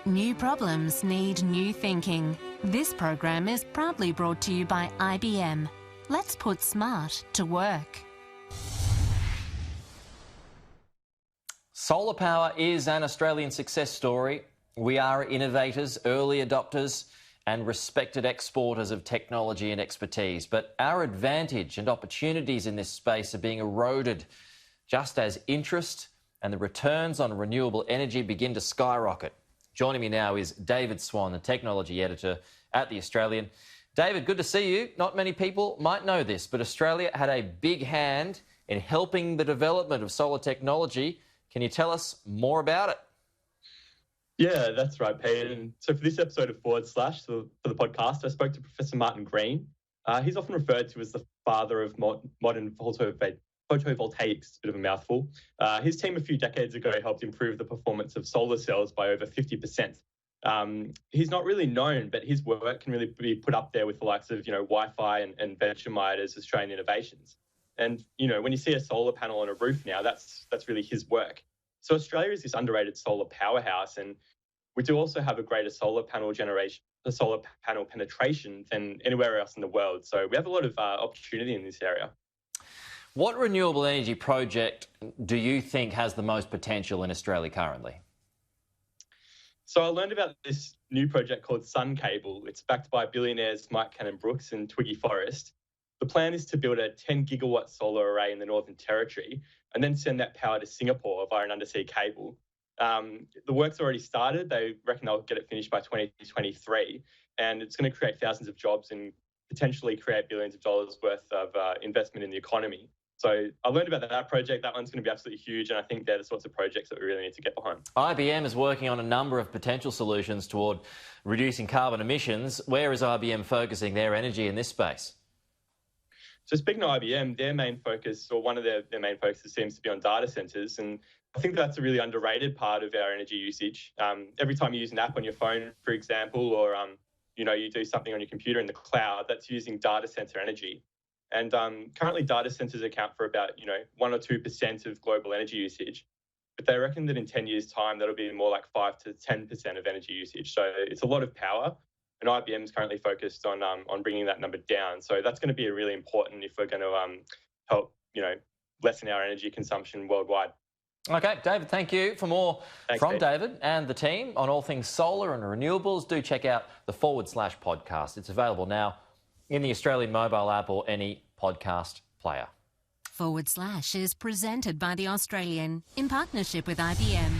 New problems need new thinking. This program is proudly brought to you by IBM. Let's put smart to work. Solar power is an Australian success story. We are innovators, early adopters and respected exporters of technology and expertise. But our advantage and opportunities in this space are being eroded just as interest and the returns on renewable energy begin to skyrocket. Joining me now is David Swan, the technology editor at The Australian. David, good to see you. Not many people might know this, but Australia had a big hand in helping the development of solar technology. Can you tell us more about it? Yeah, that's right, Pete. And so for this episode of Forward Slash, for the podcast, I spoke to Professor Martin Green. He's often referred to as the father of modern photovoltaics, a bit of a mouthful. His team a few decades ago helped improve the performance of solar cells by over 50%. He's not really known, but his work can really be put up there with the likes of, Wi-Fi and Vegemite as Australian innovations. And, when you see a solar panel on a roof now, that's really his work. So Australia is this underrated solar powerhouse, and we do also have a greater solar panel penetration than anywhere else in the world. So we have a lot of opportunity in this area. What renewable energy project do you think has the most potential in Australia currently? So I learned about this new project called Sun Cable. It's backed by billionaires Mike Cannon-Brookes and Twiggy Forrest. The plan is to build a 10 gigawatt solar array in the Northern Territory and then send that power to Singapore via an undersea cable. The work's already started. They reckon they'll get it finished by 2023, and it's going to create thousands of jobs and potentially create billions of dollars worth of investment in the economy. So I learned about that project. That one's going to be absolutely huge, and I think they're the sorts of projects that we really need to get behind. IBM is working on a number of potential solutions toward reducing carbon emissions. Where is IBM focusing their energy in this space? So speaking of IBM, their main focus, or one of their main focuses, seems to be on data centres, and I think that's a really underrated part of our energy usage. Every time you use an app on your phone, for example, or you do something on your computer in the cloud, that's using data centre energy. And currently data centres account for about 1 or 2% of global energy usage, but they reckon that in 10 years' time that'll be more like 5 to 10% of energy usage. So it's a lot of power, and IBM is currently focused on bringing that number down. So that's going to be really important if we're going to help lessen our energy consumption worldwide. Okay, David, thank you. For more from Pete. David and the team on all things solar and renewables, do check out the Forward Slash podcast. It's available now in the Australian mobile app or any podcast player. Forward Slash is presented by The Australian in partnership with IBM.